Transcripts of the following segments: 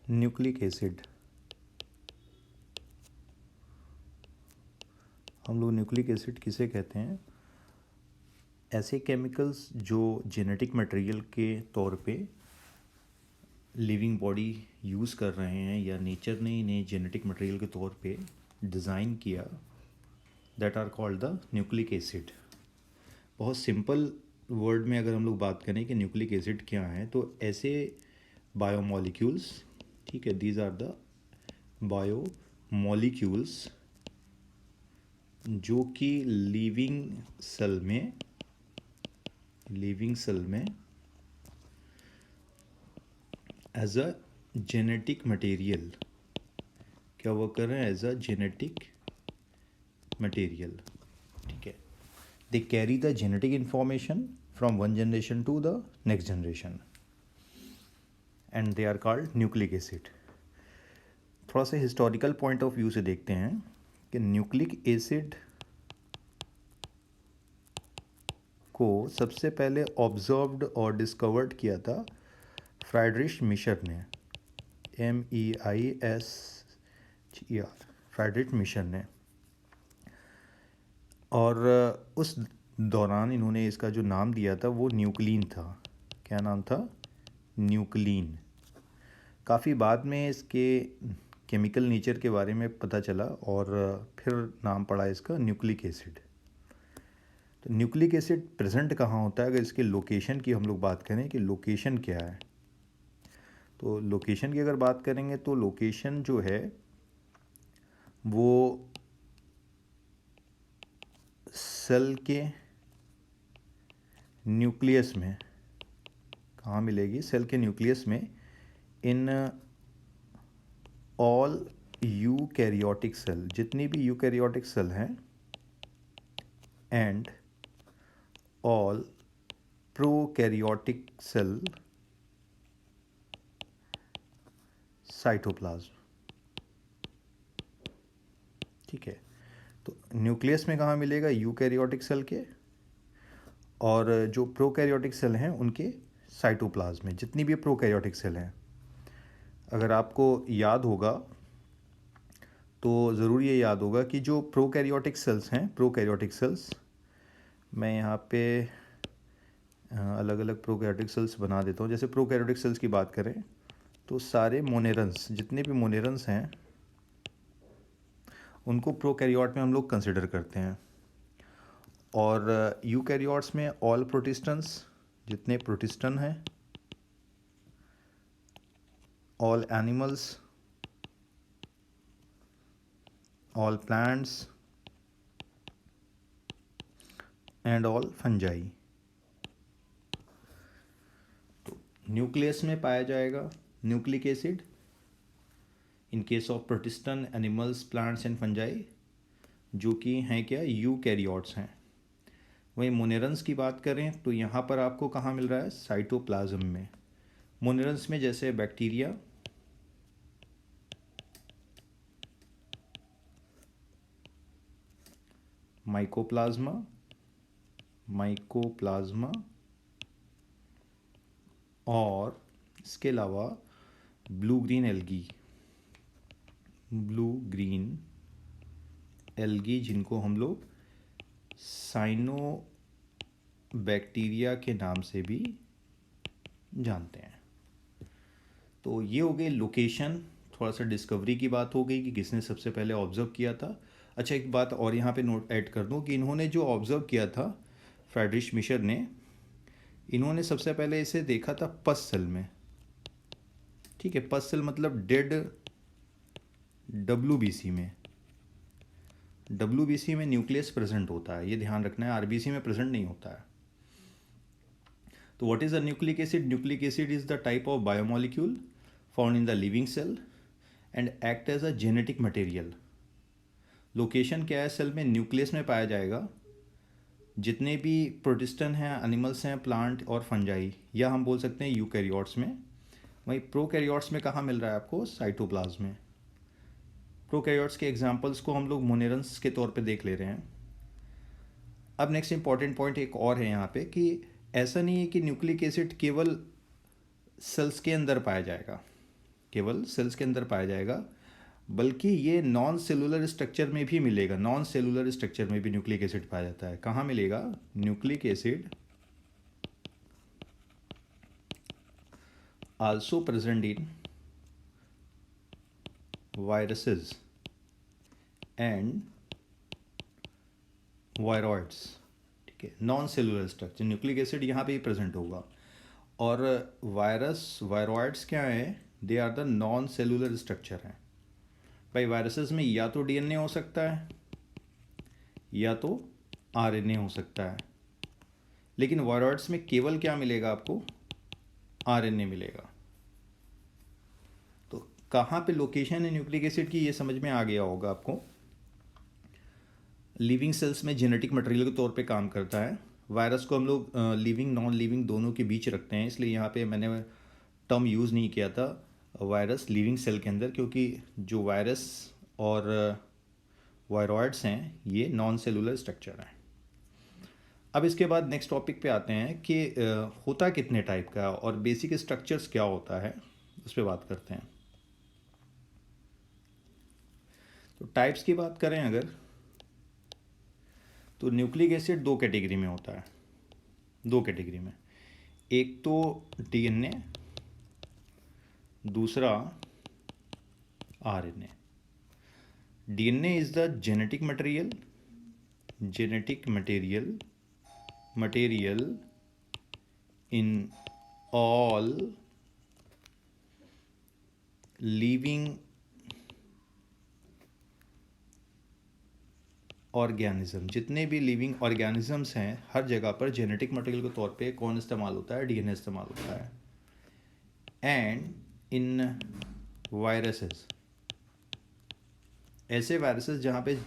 Nucleic acid, हम लोग nucleic acid किसे कहते हैं? ऐसे केमिकल्स जो जेनेटिक मटेरियल के तौर पे लिविंग बॉडी यूज़ कर रहे हैं या नेचर ने इन्हें जेनेटिक मटेरियल के तौर पे डिज़ाइन किया, that are called the nucleic acid. बहुत सिंपल वर्ड में अगर हम लोग बात करें कि न्यूक्लिक एसिड क्या है, तो ऐसे बायोमोलिक्यूल्स, ठीक है, दीज आर द बायोमोलिक्यूल्स जो कि लिविंग सेल में एज अ जेनेटिक मटेरियल क्या वर्क कर रहे हैं? एज अ जेनेटिक मटेरियल, ठीक है। They carry the genetic information from one generation to the next generation and they are called nucleic acid. थोड़ा सा हिस्टोरिकल पॉइंट ऑफ व्यू से देखते हैं कि न्यूक्लिक एसिड को सबसे पहले ऑब्जर्व्ड और डिस्कवर्ड किया था फ्राइड्रिश मिशर ने, MEISCHER, फ्राइड्रिश मिशर ने। और उस दौरान इन्होंने इसका जो नाम दिया था वो न्यूक्लीन था। क्या नाम था? न्यूक्लीन। काफ़ी बाद में इसके केमिकल नेचर के बारे में पता चला और फिर नाम पड़ा इसका न्यूक्लिक एसिड। तो न्यूक्लिक एसिड प्रेजेंट कहाँ होता है? अगर इसके लोकेशन की हम लोग बात करें कि लोकेशन क्या है, तो लोकेशन की अगर बात करेंगे तो लोकेशन जो है वो सेल के न्यूक्लियस में कहाँ मिलेगी? सेल के न्यूक्लियस में इन ऑल यूकैरियोटिक सेल, जितनी भी यूकैरियोटिक सेल हैं, and all prokaryotic cell cytoplasm, ठीक है। तो न्यूक्लियस में कहाँ मिलेगा? यूकैरियोटिक सेल के, और जो प्रोकैरियोटिक सेल हैं उनके साइटोप्लाज्म में, जितनी भी प्रोकैरियोटिक सेल हैं। अगर आपको याद होगा तो ज़रूर ये याद होगा कि जो प्रोकैरियोटिक सेल्स हैं, प्रोकैरियोटिक सेल्स, मैं यहाँ पे अलग अलग प्रोकैरियोटिक सेल्स बना देता हूँ। जैसे प्रोकैरियोटिक सेल्स की बात करें तो सारे मोनेरन्स, जितने भी मोनेरन्स हैं उनको प्रोकैरियोट में हम लोग कंसिडर करते हैं। और यूकैरियोट्स में ऑल प्रोटिस्टन्स, जितने प्रोटिस्टन हैं, all animals, all plants and all fungi. तो न्यूक्लियस में पाया जाएगा nucleic acid in case of protistan, animals, plants and fungi, जो कि हैं क्या? यूकैरियोट्स हैं। वहीं मोनेरन्स की बात करें तो यहाँ पर आपको कहाँ मिल रहा है? साइटोप्लाज्म में। मोनेरन्स में जैसे बैक्टीरिया, माइकोप्लाज्मा और इसके अलावा ब्लू ग्रीन एल्गी, जिनको हम लोग साइनोबैक्टीरिया के नाम से भी जानते हैं। तो ये हो गई लोकेशन, थोड़ा सा डिस्कवरी की बात हो गई कि किसने सबसे पहले ऑब्जर्व किया था। अच्छा, एक बात और यहाँ पे नोट ऐड कर दूँ कि इन्होंने जो ऑब्जर्व किया था, फ्राइड्रिश मिशर ने, इन्होंने सबसे पहले इसे देखा था पस सेल में, ठीक है। पस सेल मतलब डेड WBC में। WBC में न्यूक्लियस प्रेजेंट होता है, ये ध्यान रखना है, RBC में प्रेजेंट नहीं होता है। तो what is a nucleic acid? Nucleic acid is the type of biomolecule found in the living cell and act as a genetic material. Location क्या है? सेल में न्यूक्लियस में पाया जाएगा। जितने भी प्रोटिस्टन हैं, एनिमल्स हैं, प्लांट और फंजाई, या हम बोल सकते हैं यूकैरियोट्स में। वहीं प्रोकैरियोट्स में कहाँ मिल रहा है आपको? साइटोप्लाज्म में। प्रोकैरियोट्स के एग्जांपल्स को हम लोग मोनेरन्स के तौर पे देख ले रहे हैं। अब नेक्स्ट इंपॉर्टेंट पॉइंट एक और है यहाँ पे कि ऐसा नहीं है कि न्यूक्लिक एसिड केवल सेल्स के अंदर पाया जाएगा, केवल सेल्स के अंदर पाया जाएगा, बल्कि ये नॉन सेलुलर स्ट्रक्चर में भी मिलेगा। नॉन सेलुलर स्ट्रक्चर में भी न्यूक्लिक एसिड पाया जाता है। कहाँ मिलेगा? Nucleic acid also present in viruses and viroids. ठीक है, non cellular structure, nucleic acid यहाँ पे ही प्रेजेंट होगा। और वायरस, वायरॉइड्स क्या है? They are the non cellular structure हैं। भाई वायरसेस में या तो डीएनए हो सकता है या तो आरएनए हो सकता है, लेकिन वायरॉइड्स में केवल क्या मिलेगा आपको? आरएनए मिलेगा। तो कहाँ पे लोकेशन है न्यूक्लिक एसिड की, ये समझ में आ गया होगा आपको। लिविंग सेल्स में जेनेटिक मटेरियल के तौर पे काम करता है। वायरस को हम लोग लिविंग नॉन लिविंग दोनों के बीच रखते हैं, इसलिए यहाँ पे मैंने टर्म यूज़ नहीं किया था वायरस लिविंग सेल के अंदर, क्योंकि जो वायरस और वायरॉइड्स हैं ये नॉन सेलुलर स्ट्रक्चर हैं। अब इसके बाद नेक्स्ट टॉपिक पे आते हैं कि होता कितने टाइप का और बेसिक स्ट्रक्चर्स क्या होता है, उस पर बात करते हैं। तो टाइप्स की बात करें अगर, तो न्यूक्लिक एसिड दो कैटेगरी में होता है। दो कैटेगरी में, एक तो डीएनए, दूसरा RNA. DNA is the genetic material, material in all living organism. जितने भी लिविंग ऑर्गेनिजम्स हैं हर जगह पर जेनेटिक मटेरियल के तौर पे कौन इस्तेमाल होता है? डीएनए इस्तेमाल होता है। एंड इन वायरसेस, ऐसे वायरसेस जहाँ पे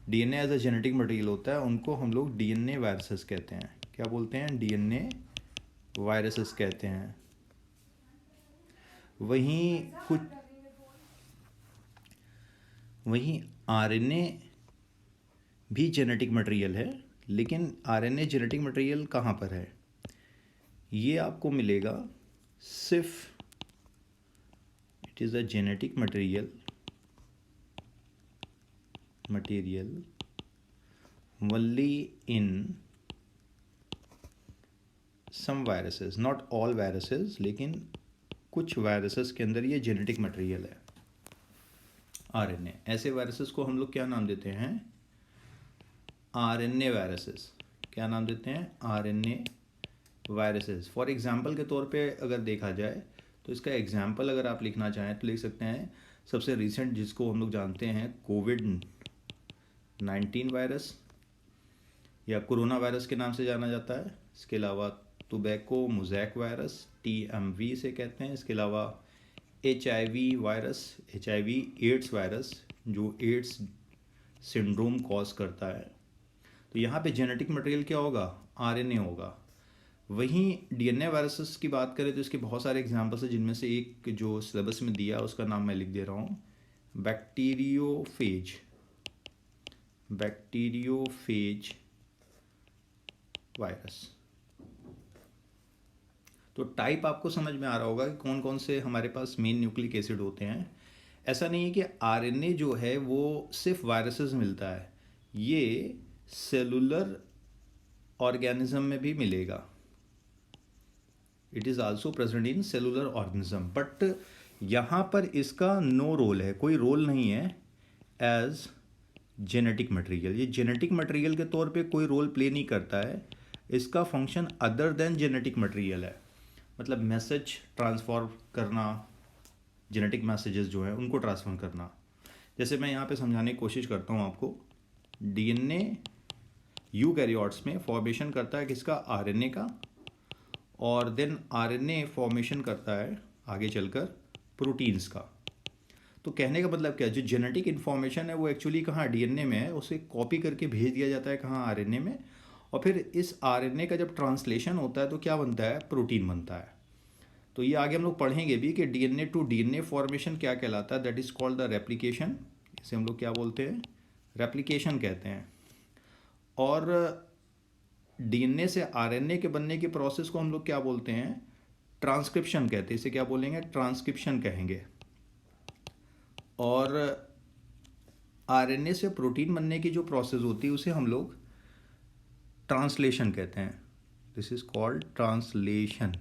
DNA as a genetic material होता है उनको हम लोग डीएनए वायरसेस कहते हैं। क्या बोलते हैं? डीएनए वायरसेस कहते हैं। वहीं आरएनए भी जेनेटिक मटेरियल है, लेकिन आरएनए जेनेटिक मटेरियल कहाँ पर है? ये आपको मिलेगा सिर्फ, it is a genetic material only in some viruses, not all viruses, लेकिन कुछ वायरसेस के अंदर ये जेनेटिक मटेरियल है आरएनए। ऐसे वायरसेस को हम लोग क्या नाम देते हैं? RNA viruses. क्या नाम देते हैं? RNA viruses. फॉर एग्जांपल के तौर पे अगर देखा जाए तो इसका एग्जांपल अगर आप लिखना चाहें तो लिख सकते हैं। सबसे रिसेंट जिसको हम लोग जानते हैं कोविड-19 वायरस या कोरोना वायरस के नाम से जाना जाता है। इसके अलावा टोबैको मोज़ैक वायरस, TMV से कहते हैं। इसके अलावा HIV virus, HIV AIDS virus जो एड्स सिंड्रोम कॉज करता है। तो यहाँ पे जेनेटिक मटेरियल क्या होगा? आरएनए होगा। वहीं डीएनए वायरसेस की बात करें तो इसके बहुत सारे एग्जांपल्स हैं, जिनमें से एक जो सिलेबस में दिया उसका नाम मैं लिख दे रहा हूँ, बैक्टीरियोफेज वायरस। तो टाइप आपको समझ में आ रहा होगा कि कौन कौन से हमारे पास मेन न्यूक्लिक एसिड होते हैं। ऐसा नहीं है कि आरएनए जो है वो सिर्फ वायरसेस मिलता है, ये सेलुलर ऑर्गेनिज्म में भी मिलेगा। It is also present in cellular organism, but यहाँ पर इसका नो रोल है, कोई रोल नहीं है एज जेनेटिक मटेरियल। ये जेनेटिक मटेरियल के तौर पे कोई रोल प्ले नहीं करता है। इसका function other than genetic material है, मतलब मैसेज ट्रांसफॉर्म करना, जेनेटिक मैसेजेस जो हैं उनको ट्रांसफर करना। जैसे मैं यहाँ पे समझाने की कोशिश करता हूँ आपको। डीएनए यूकैरियोट्स में फॉर्मेशन करता है किसका? आरएनए का, और देन आरएनए फॉर्मेशन करता है आगे चलकर प्रोटीन्स का। तो कहने का मतलब क्या है? जो जेनेटिक इन्फॉर्मेशन है वो एक्चुअली कहाँ? डीएनए में है। उसे कॉपी करके भेज दिया जाता है कहाँ? आरएनए में। और फिर इस आरएनए का जब ट्रांसलेशन होता है तो क्या बनता है? प्रोटीन बनता है। तो ये आगे हम लोग पढ़ेंगे भी कि डीएनए टू डीएनए फॉर्मेशन क्या कहलाता है। That is called the replication. इसे हम लोग क्या बोलते हैं? रेप्लिकेशन कहते हैं। और डीएनए से आरएनए के बनने की प्रोसेस को हम लोग क्या बोलते हैं? ट्रांसक्रिप्शन कहते हैं। इसे क्या बोलेंगे? ट्रांसक्रिप्शन कहेंगे। और आरएनए से प्रोटीन बनने की जो प्रोसेस होती है उसे हम लोग ट्रांसलेशन कहते हैं. This is called translation,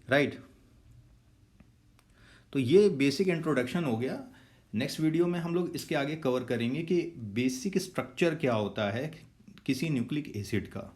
right. तो ये बेसिक इंट्रोडक्शन हो गया. नेक्स्ट वीडियो में हम लोग इसके आगे कवर करेंगे कि बेसिक स्ट्रक्चर क्या होता है किसी न्यूक्लिक एसिड का.